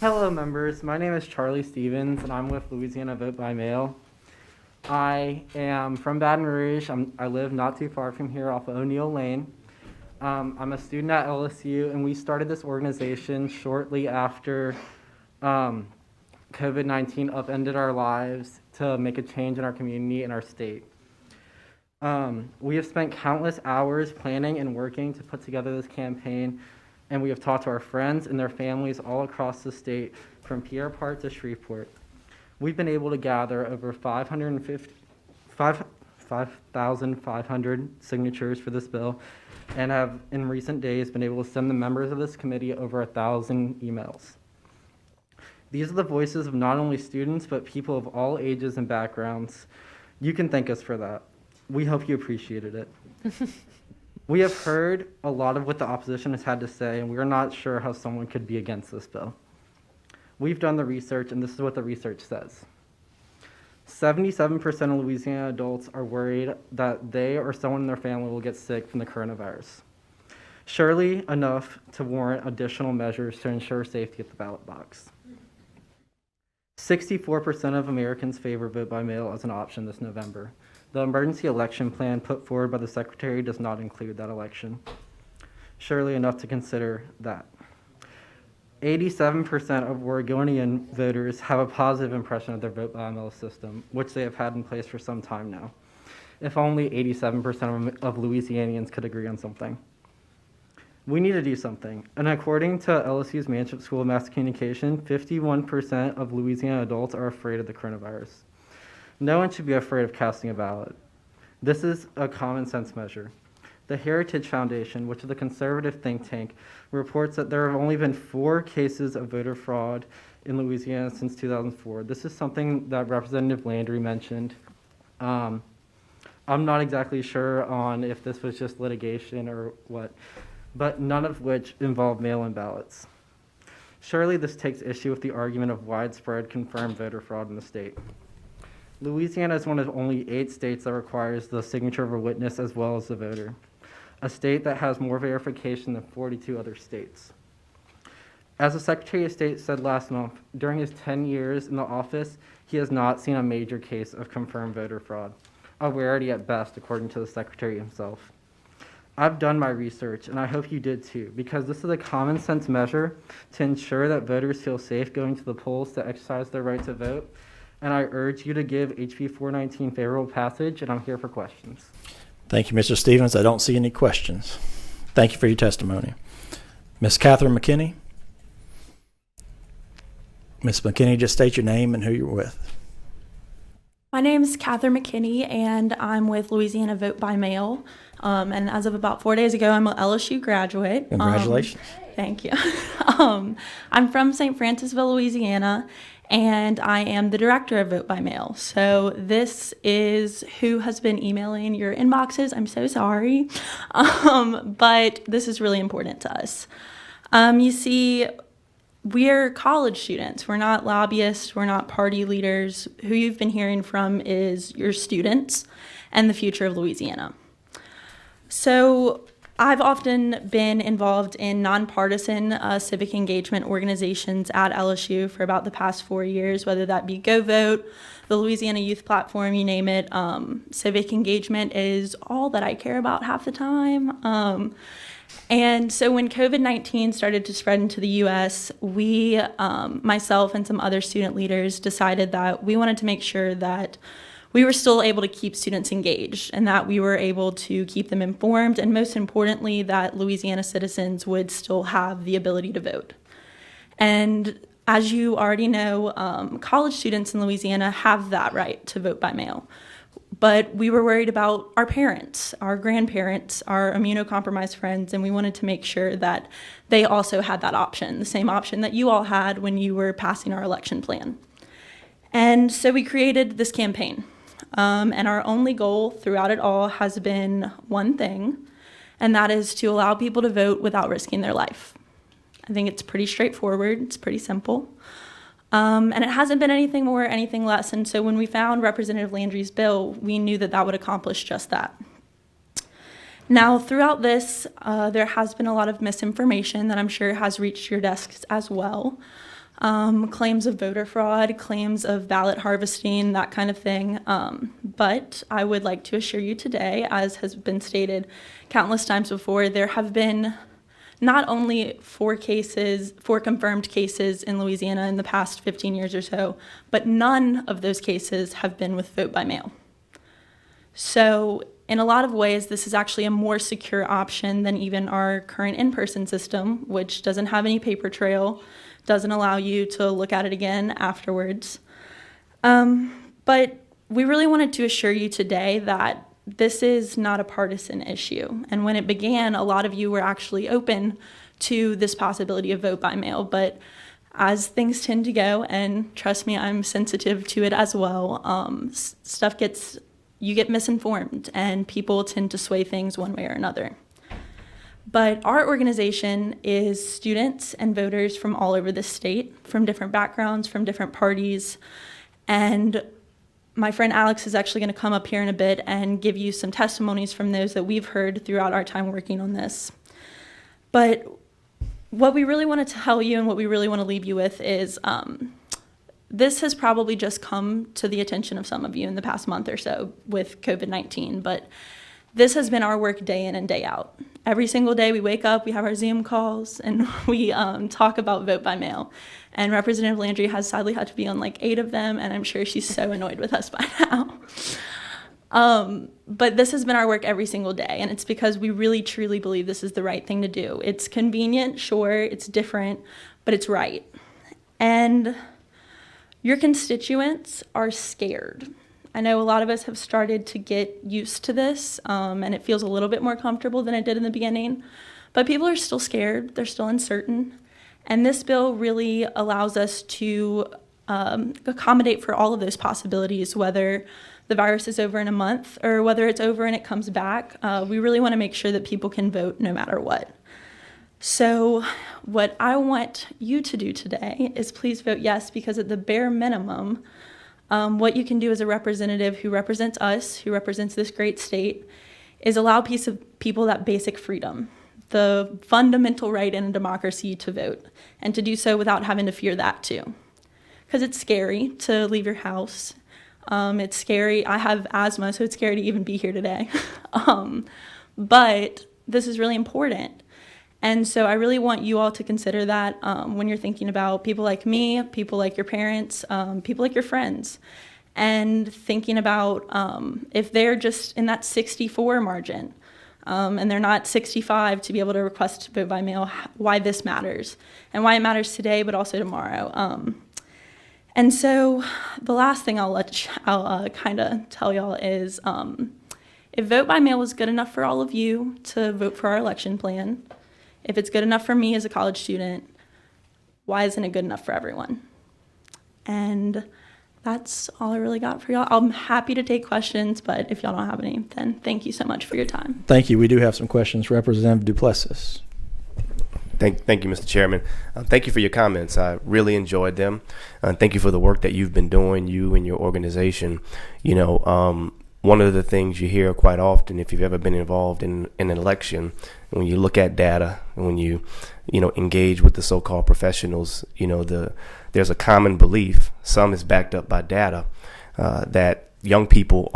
Hello, members. My name is Charlie Stevens, and I'm with Louisiana Vote by Mail. I am from Baton Rouge. I live not too far from here off of O'Neill Lane. I'm a student at LSU, and we started this organization shortly after COVID-19 upended our lives to make a change in our community and our state. We have spent countless hours planning and working to put together this campaign, and we have talked to our friends and their families all across the state, from Pierre Park to Shreveport. We've been able to gather over 5,500 signatures for this bill, and have in recent days been able to send the members of this committee over 1,000 emails. These are the voices of not only students, but people of all ages and backgrounds. You can thank us for that. We hope you appreciated it. We have heard a lot of what the opposition has had to say, and we are not sure how someone could be against this bill. We've done the research, and this is what the research says. 77% of Louisiana adults are worried that they or someone in their family will get sick from the coronavirus. Surely enough to warrant additional measures to ensure safety at the ballot box. 64% of Americans favor vote by mail as an option this November. The emergency election plan put forward by the Secretary does not include that election. Surely enough to consider that. 87% of Oregonian voters have a positive impression of their vote by mail system, which they have had in place for some time now. If only 87% of Louisianians could agree on something. We need to do something. And according to LSU's Manship School of Mass Communication, 51% of Louisiana adults are afraid of the coronavirus. No one should be afraid of casting a ballot. This is a common sense measure. The Heritage Foundation, which is a conservative think tank, reports that there have only been 4 cases of voter fraud in Louisiana since 2004. This is something that Representative Landry mentioned. I'm not exactly sure on if this was just litigation or what, but none of which involve mail-in ballots. Surely this takes issue with the argument of widespread confirmed voter fraud in the state. Louisiana is one of only 8 states that requires the signature of a witness as well as the voter, a state that has more verification than 42 other states. As the Secretary of State said last month, during his 10 years in the office, he has not seen a major case of confirmed voter fraud, a rarity at best, according to the Secretary himself. I've done my research, and I hope you did too, because this is a common sense measure to ensure that voters feel safe going to the polls to exercise their right to vote. And I urge you to give HB 419 favorable passage, and I'm here for questions. Thank you, Mr. Stevens. I don't see any questions. Thank you for your testimony. Ms. Katherine McKinney. Ms. McKinney, just state your name and who you're with. My name is Katherine McKinney, and I'm with Louisiana Vote by Mail. And as of about 4 days ago, I'm an LSU graduate. Congratulations. Thank you. I'm from St. Francisville, Louisiana, and I am the director of Vote by Mail. So this is who has been emailing your inboxes. I'm so sorry, but this is really important to us. You see, we're college students. We're not lobbyists. We're not party leaders. Who you've been hearing from is your students and the future of Louisiana. So I've often been involved in nonpartisan civic engagement organizations at LSU for about the past 4 years, whether that be Go Vote, the Louisiana Youth Platform, you name it. Civic engagement is all that I care about half the time. And so when COVID-19 started to spread into the U.S., we, myself and some other student leaders, decided that we wanted to make sure that we were still able to keep students engaged and that we were able to keep them informed, and most importantly, that Louisiana citizens would still have the ability to vote. And as you already know, college students in Louisiana have that right to vote by mail. But we were worried about our parents, our grandparents, our immunocompromised friends, and we wanted to make sure that they also had that option, the same option that you all had when you were passing our election plan. And so we created this campaign. And our only goal throughout it all has been one thing, and that is to allow people to vote without risking their life. I think it's pretty straightforward. It's pretty simple. And it hasn't been anything more, anything less. And so when we found Representative Landry's bill, we knew that that would accomplish just that. Now, throughout this, there has been a lot of misinformation that I'm sure has reached your desks as well. claims of voter fraud, claims of ballot harvesting, that kind of thing. But I would like to assure you today, as has been stated countless times before, there have been not only 4 confirmed cases in Louisiana in the past 15 years or so, but none of those cases have been with vote by mail. So in a lot of ways, this is actually a more secure option than even our current in-person system, which doesn't have any paper trail, doesn't allow you to look at it again afterwards. But we really wanted to assure you today that this is not a partisan issue. And when it began, a lot of you were actually open to this possibility of vote by mail. But as things tend to go, and trust me, I'm sensitive to it as well, you get misinformed and people tend to sway things one way or another. But our organization is students and voters from all over the state, from different backgrounds, from different parties. And my friend Alex is actually going to come up here in a bit and give you some testimonies from those that we've heard throughout our time working on this. But what we really want to tell you and what we really want to leave you with is this has probably just come to the attention of some of you in the past month or so with COVID-19, but this has been our work day in and day out. Every single day we wake up, we have our Zoom calls, and we talk about vote by mail. And Representative Landry has sadly had to be on like 8 of them, and I'm sure she's so annoyed with us by now. But this has been our work every single day, and it's because we really truly believe this is the right thing to do. It's convenient, sure, it's different, but it's right. And your constituents are scared. I know a lot of us have started to get used to this, and it feels a little bit more comfortable than it did in the beginning, but people are still scared, they're still uncertain, and this bill really allows us to accommodate for all of those possibilities, whether the virus is over in a month or whether it's over and it comes back. We really want to make sure that people can vote no matter what. So what I want you to do today is please vote yes, because at the bare minimum, what you can do as a representative who represents us, who represents this great state, is allow people that basic freedom, the fundamental right in a democracy to vote, and to do so without having to fear that too. Because it's scary to leave your house. It's scary. I have asthma, so it's scary to even be here today. But this is really important. And so I really want you all to consider that when you're thinking about people like me, people like your parents, people like your friends, and thinking about if they're just in that 64 margin and they're not 65 to be able to request vote by mail, why this matters and why it matters today, but also tomorrow. And so the last thing I'll kind of tell y'all is if vote by mail was good enough for all of you to vote for our election plan, if it's good enough for me as a college student, why isn't it good enough for everyone? And that's all I really got for y'all. I'm happy to take questions, but if y'all don't have any, then thank you so much for your time. Thank you. We do have some questions. Representative Duplessis. Thank you, Mr. Chairman. Thank you for your comments. I really enjoyed them. Thank you for the work that you've been doing, you and your organization. You know, one of the things you hear quite often, if you've ever been involved in an election, when you look at data, when you engage with the so-called professionals, there's a common belief, some is backed up by data, that young people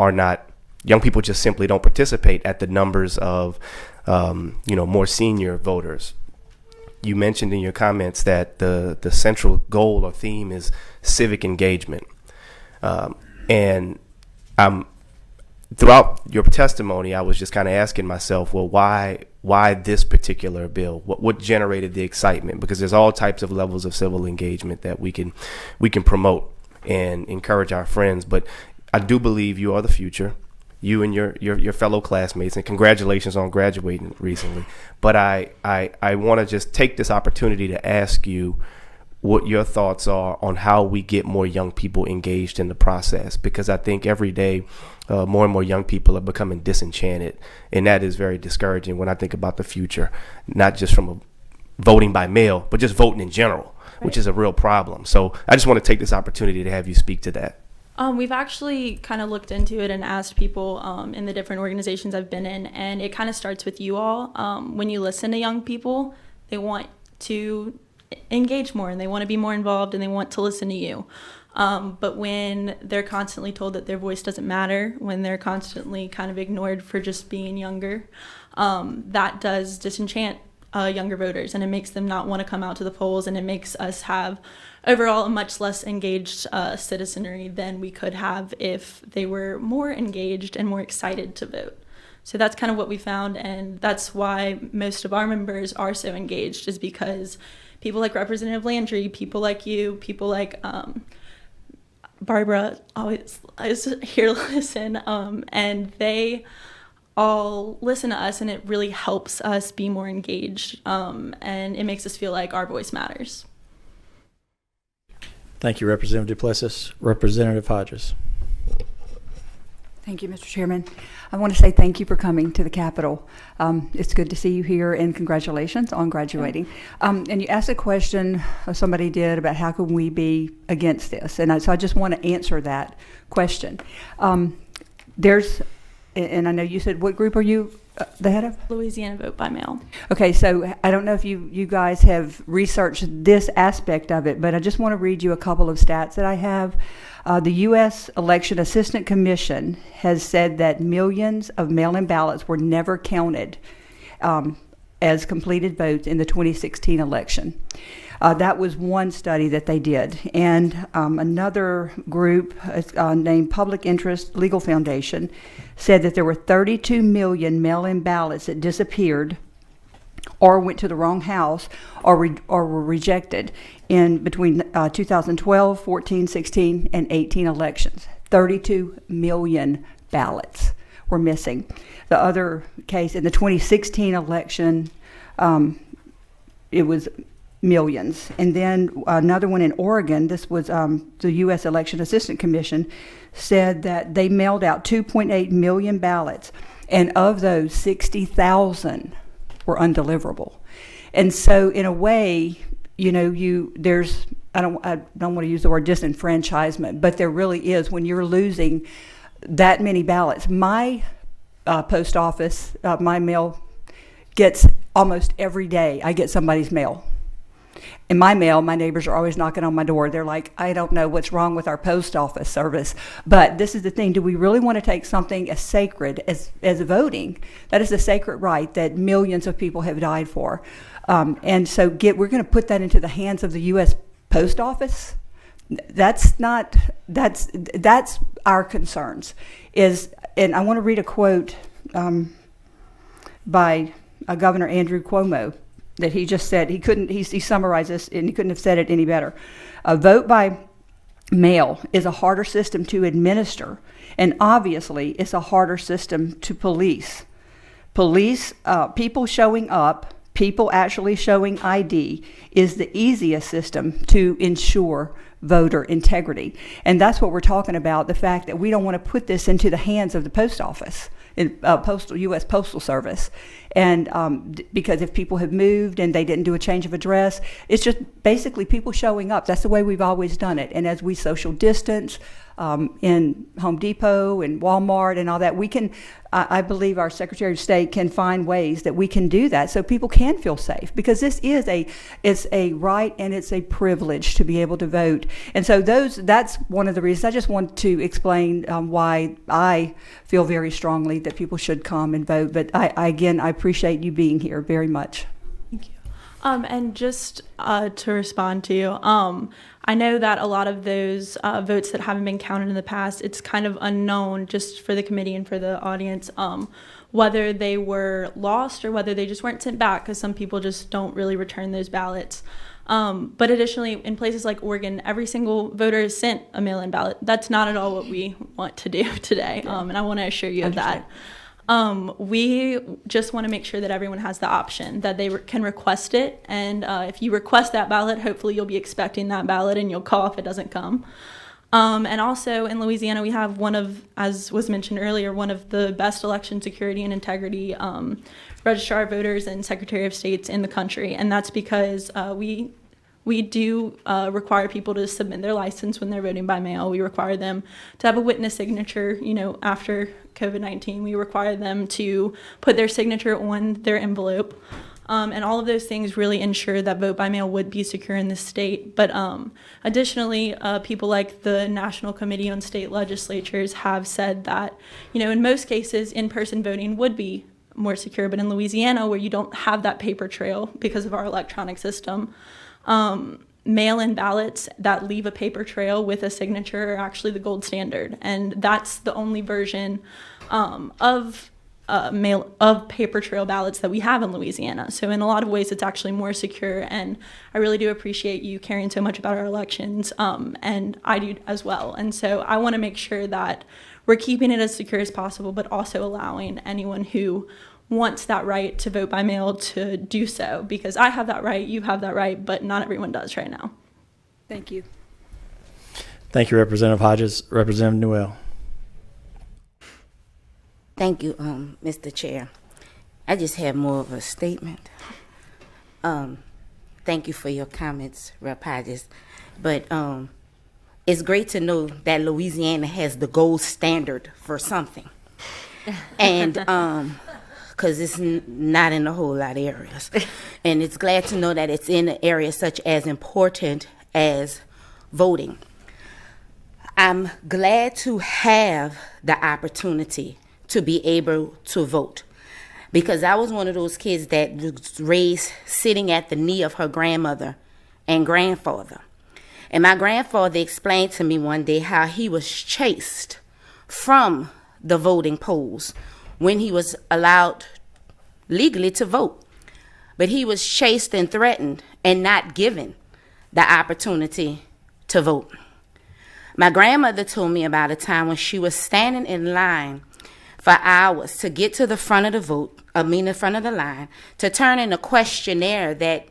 just simply don't participate at the numbers of, more senior voters. You mentioned in your comments that the central goal or theme is civic engagement. And throughout your testimony, I was just kind of asking myself, well, why this particular bill? What generated the excitement? Because there's all types of levels of civil engagement that we can promote and encourage our friends. But I do believe you are the future, you and your fellow classmates, and congratulations on graduating recently. But I want to just take this opportunity to ask you what your thoughts are on how we get more young people engaged in the process, because I think every day more and more young people are becoming disenchanted, and that is very discouraging when I think about the future, not just from voting by mail, but just voting in general, right, which is a real problem. So I just want to take this opportunity to have you speak to that. We've actually kind of looked into it and asked people in the different organizations I've been in, and it kind of starts with you all. When you listen to young people, they want to engage more and they want to be more involved and they want to listen to you. But when they're constantly told that their voice doesn't matter, when they're constantly kind of ignored for just being younger, that does disenchant younger voters, and it makes them not want to come out to the polls, and it makes us have overall a much less engaged citizenry than we could have if they were more engaged and more excited to vote. So that's kind of what we found, and that's why most of our members are so engaged, is because people like Representative Landry, people like you, people like Barbara always is here to listen, and they all listen to us, and it really helps us be more engaged, and it makes us feel like our voice matters. Thank you, Representative Duplessis. Representative Hodges. Thank you, Mr. Chairman. I want to say thank you for coming to the Capitol. It's good to see you here, and congratulations on graduating. And you asked a question, somebody did, about how can we be against this? And so I just want to answer that question. And I know you said, what group are you the head of? Louisiana Vote by Mail. Okay, so I don't know if you guys have researched this aspect of it, but I just want to read you a couple of stats that I have. The U.S. Election Assistant Commission has said that millions of mail-in ballots were never counted as completed votes in the 2016 election. That was one study that they did. And another group named Public Interest Legal Foundation said that there were 32 million mail-in ballots that disappeared or went to the wrong house or were rejected in between 2012, 14, 16, and 18 elections. 32 million ballots were missing. The other case, in the 2016 election, it was millions. And then another one in Oregon, this was the U.S. Election Assistant Commission, said that they mailed out 2.8 million ballots, and of those, 60,000 were undeliverable. And so in a way, you know, there's, I don't want to use the word disenfranchisement, but there really is when you're losing that many ballots. My post office, my mail gets almost every day, I get somebody's mail. In my mail, my neighbors are always knocking on my door. They're like, I don't know what's wrong with our post office service. But this is the thing. Do we really want to take something as sacred as voting? That is a sacred right that millions of people have died for. And so we're going to put that into the hands of the U.S. Post Office? That's our concerns. And I want to read a quote by Governor Andrew Cuomo that he just said. He summarized this, and he couldn't have said it any better. A vote by mail is a harder system to administer, and obviously it's a harder system to police. People showing up, people actually showing ID is the easiest system to ensure voter integrity. And that's what we're talking about, the fact that we don't want to put this into the hands of the post office, U.S. Postal Service. And because if people have moved and they didn't do a change of address, it's just basically people showing up. That's the way we've always done it. And as we social distance in Home Depot and Walmart and all that, we can, I believe our Secretary of State can find ways that we can do that so people can feel safe, because this is it's a right and it's a privilege to be able to vote. And so that's one of the reasons. I just want to explain why I feel very strongly that people should come and vote. But I appreciate you being here very much. Thank you. And just to respond to you, I know that a lot of those votes that haven't been counted in the past, it's kind of unknown just for the committee and for the audience, whether they were lost or whether they just weren't sent back, because some people just don't really return those ballots. But additionally, in places like Oregon, every single voter is sent a mail-in ballot. That's not at all what we want to do today, and I want to assure you of that. We just want to make sure that everyone has the option, that they can request it. And if you request that ballot, hopefully you'll be expecting that ballot and you'll call if it doesn't come. And also in Louisiana, we have as was mentioned earlier, one of the best election security and integrity registrar of voters and Secretary of States in the country. And that's because we do require people to submit their license when they're voting by mail. We require them to have a witness signature, after COVID-19. We require them to put their signature on their envelope. And all of those things really ensure that vote by mail would be secure in the state. But additionally, people like the National Committee on State Legislatures have said that, in most cases, in-person voting would be more secure. But in Louisiana, where you don't have that paper trail because of our electronic system, mail-in ballots that leave a paper trail with a signature are actually the gold standard. And that's the only version of paper trail ballots that we have in Louisiana. So in a lot of ways, it's actually more secure. And I really do appreciate you caring so much about our elections, and I do as well. And so I want to make sure that we're keeping it as secure as possible, but also allowing anyone who wants that right to vote by mail to do so, because I have that right, you have that right, but not everyone does right now. Thank you. Thank you, Representative Hodges. Representative Newell. Thank you, Mr. Chair. I just have more of a statement. Thank you for your comments, Rep. Hodges. But it's great to know that Louisiana has the gold standard for something. And because it's not in a whole lot of areas. And it's glad to know that it's in areas such as important as voting. I'm glad to have the opportunity to be able to vote, because I was one of those kids that was raised sitting at the knee of her grandmother and grandfather. And my grandfather explained to me one day how he was chased from the voting polls when he was allowed legally to vote. But he was chased and threatened and not given the opportunity to vote. My grandmother told me about a time when she was standing in line for hours to get to the front of the front of the line, to turn in a questionnaire that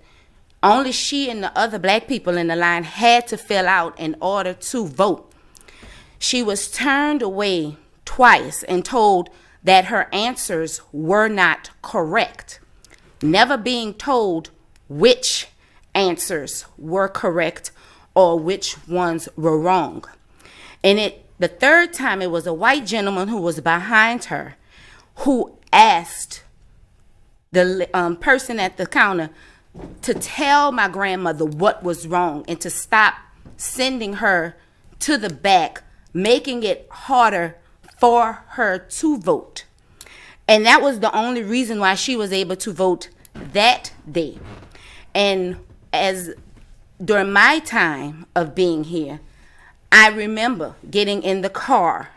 only she and the other black people in the line had to fill out in order to vote. She was turned away twice and told that her answers were not correct, never being told which answers were correct or which ones were wrong. And the third time, it was a white gentleman who was behind her who asked the person at the counter to tell my grandmother what was wrong and to stop sending her to the back, making it harder for her to vote. And that was the only reason why she was able to vote that day. And during my time of being here, I remember getting in the car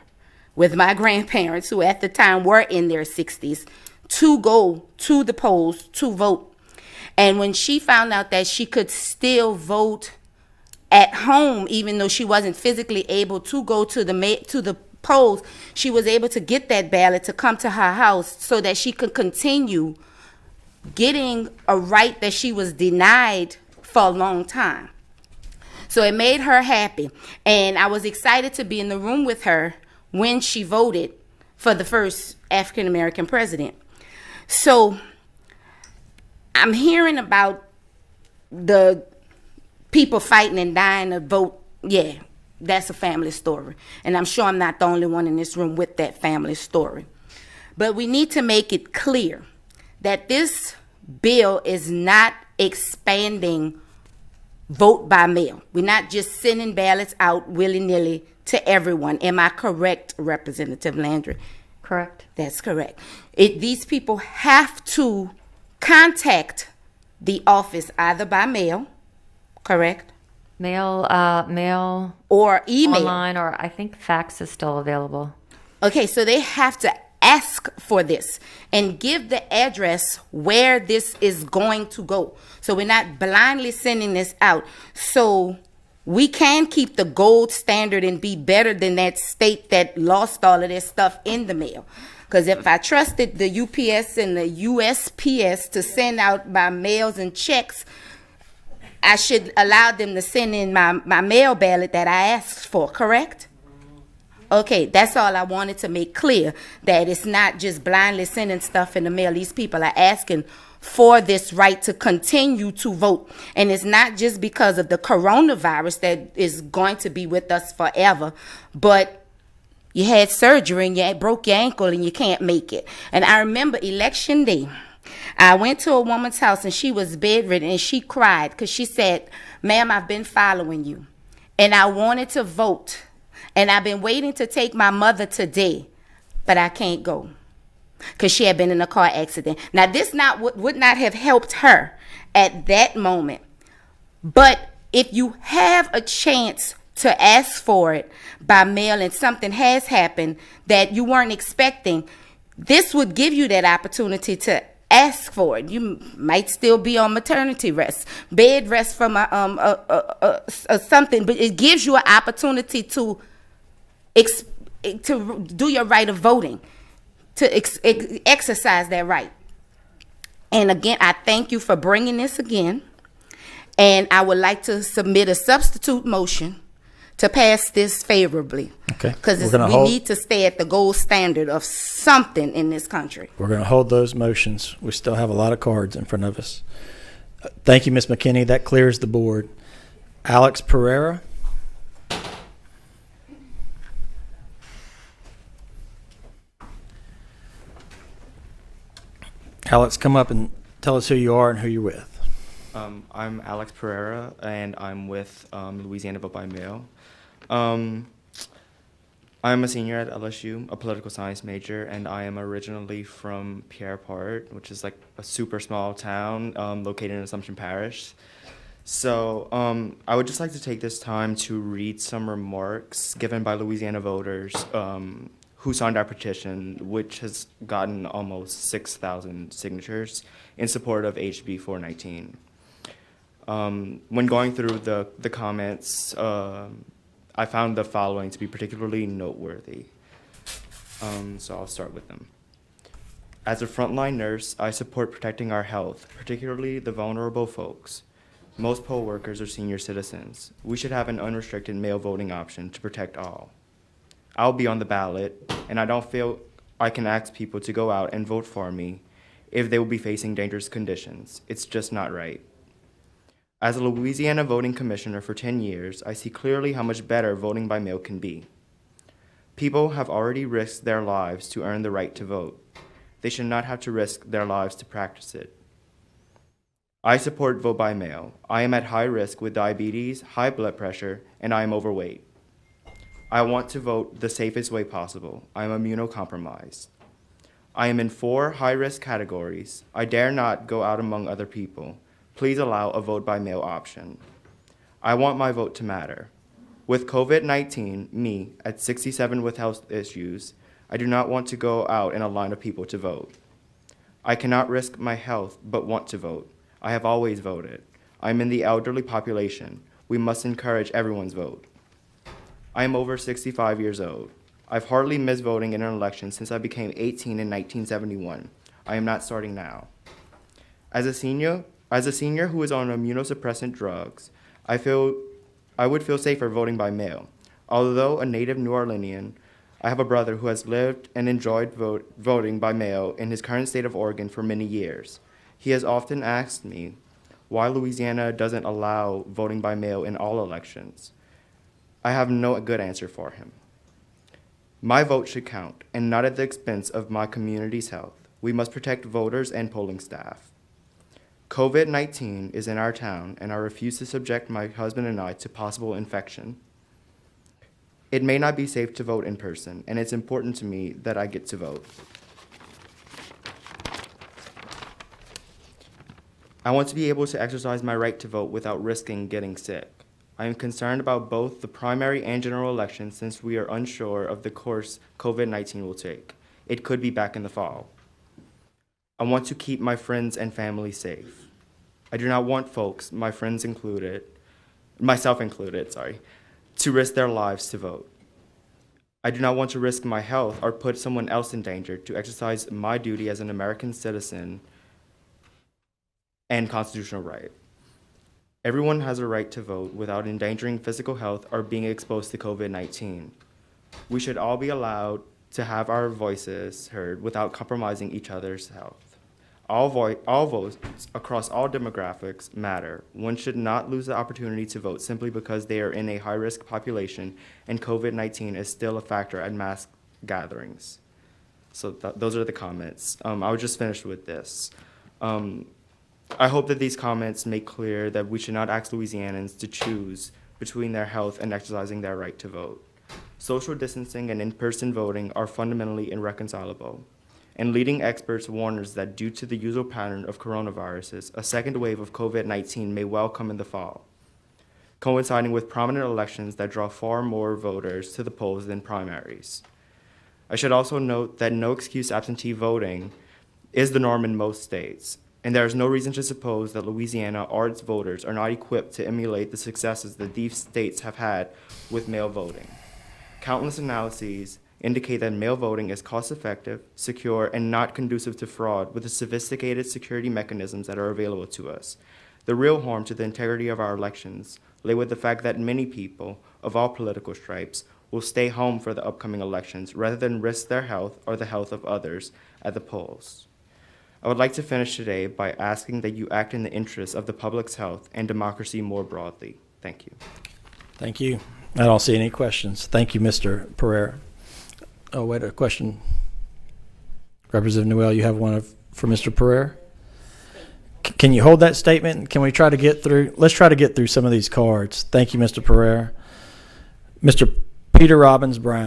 with my grandparents, who at the time were in their 60s, to go to the polls to vote. And when she found out that she could still vote at home, even though she wasn't physically able to go to the polls, she was able to get that ballot to come to her house so that she could continue getting a right that she was denied for a long time. So it made her happy. And I was excited to be in the room with her when she voted for the first African-American president. So I'm hearing about the people fighting and dying to vote. Yeah, that's a family story. And I'm sure I'm not the only one in this room with that family story. But we need to make it clear that this bill is not expanding vote by mail. We're not just sending ballots out willy-nilly to everyone. Am I correct, Representative Landry? Correct. That's correct. These people have to contact the office either by mail, correct? Mail Or email. online, or I think fax is still available. Okay, so they have to ask for this and give the address where this is going to go. So we're not blindly sending this out. So we can keep the gold standard and be better than that state that lost all of their stuff in the mail. Because if I trusted the UPS and the USPS to send out my mails and checks, I should allow them to send in my mail ballot that I asked for, correct? Okay, that's all I wanted to make clear, that it's not just blindly sending stuff in the mail. These people are asking for this right to continue to vote. And it's not just because of the coronavirus that is going to be with us forever, but you had surgery and you broke your ankle and you can't make it. And I remember election day, I went to a woman's house and she was bedridden and she cried because she said, "Ma'am, I've been following you and I wanted to vote and I've been waiting to take my mother today, but I can't go because she had been in a car accident." Now, this would not have helped her at that moment. But if you have a chance to ask for it by mail and something has happened that you weren't expecting, this would give you that opportunity to ask for it. You might still be on maternity rest, bed rest from something, but it gives you an opportunity to do your right of voting, to exercise that right. And again, I thank you for bringing this again. And I would like to submit a substitute motion to pass this favorably. Okay. Because we need to stay at the gold standard of something in this country. We're going to hold those motions. We still have a lot of cards in front of us. Thank you, Ms. McKinney. That clears the board. Alex Pereira. Alex, come up and tell us who you are and who you're with. I'm Alex Pereira, and I'm with Louisiana Vote by Mail. I'm a senior at LSU, a political science major, and I am originally from Pereira, which is like a super small town located in Assumption Parish. So I would just like to take this time to read some remarks given by Louisiana voters who signed our petition, which has gotten almost 6,000 signatures in support of HB 419. When going through the comments, I found the following to be particularly noteworthy. So I'll start with them. As a frontline nurse, I support protecting our health, particularly the vulnerable folks. Most poll workers are senior citizens. We should have an unrestricted mail voting option to protect all. I'll be on the ballot, and I don't feel I can ask people to go out and vote for me if they will be facing dangerous conditions. It's just not right. As a Louisiana voting commissioner for 10 years, I see clearly how much better voting by mail can be. People have already risked their lives to earn the right to vote. They should not have to risk their lives to practice it. I support vote by mail. I am at high risk with diabetes, high blood pressure, and I am overweight. I want to vote the safest way possible. I am immunocompromised. I am in 4 high-risk categories. I dare not go out among other people. Please allow a vote by mail option. I want my vote to matter. With COVID-19, me, at 67 with health issues, I do not want to go out in a line of people to vote. I cannot risk my health but want to vote. I have always voted. I am in the elderly population. We must encourage everyone's vote. I am over 65 years old. I've hardly missed voting in an election since I became 18 in 1971. I am not starting now. As a senior who is on immunosuppressant drugs, I would feel safer voting by mail. Although a native New Orleanian, I have a brother who has lived and enjoyed voting by mail in his current state of Oregon for many years. He has often asked me why Louisiana doesn't allow voting by mail in all elections. I have no good answer for him. My vote should count, and not at the expense of my community's health. We must protect voters and polling staff. COVID-19 is in our town, and I refuse to subject my husband and I to possible infection. It may not be safe to vote in person, and it's important to me that I get to vote. I want to be able to exercise my right to vote without risking getting sick. I am concerned about both the primary and general elections since we are unsure of the course COVID-19 will take. It could be back in the fall. I want to keep my friends and family safe. I do not want folks, my friends included, myself included, to risk their lives to vote. I do not want to risk my health or put someone else in danger to exercise my duty as an American citizen and constitutional right. Everyone has a right to vote without endangering physical health or being exposed to COVID-19. We should all be allowed to have our voices heard without compromising each other's health. All votes across all demographics matter. One should not lose the opportunity to vote simply because they are in a high-risk population and COVID-19 is still a factor at mass gatherings. So those are the comments. I would just finish with this. I hope that these comments make clear that we should not ask Louisianans to choose between their health and exercising their right to vote. Social distancing and in-person voting are fundamentally irreconcilable, and leading experts warn us that due to the usual pattern of coronaviruses, a second wave of COVID-19 may well come in the fall, coinciding with prominent elections that draw far more voters to the polls than primaries. I should also note that no excuse absentee voting is the norm in most states, and there is no reason to suppose that Louisiana or its voters are not equipped to emulate the successes that these states have had with mail voting. Countless analyses indicate that mail voting is cost-effective, secure, and not conducive to fraud with the sophisticated security mechanisms that are available to us. The real harm to the integrity of our elections lay with the fact that many people of all political stripes will stay home for the upcoming elections rather than risk their health or the health of others at the polls. I would like to finish today by asking that you act in the interests of the public's health and democracy more broadly. Thank you. Thank you. I don't see any questions. Thank you, Mr. Pereira. Oh, wait, a question. Representative Newell, you have one for Mr. Pereira? Can you hold that statement? Can we try to get through? Let's try to get through some of these cards. Thank you, Mr. Pereira. Mr. Peter Robbins Brown.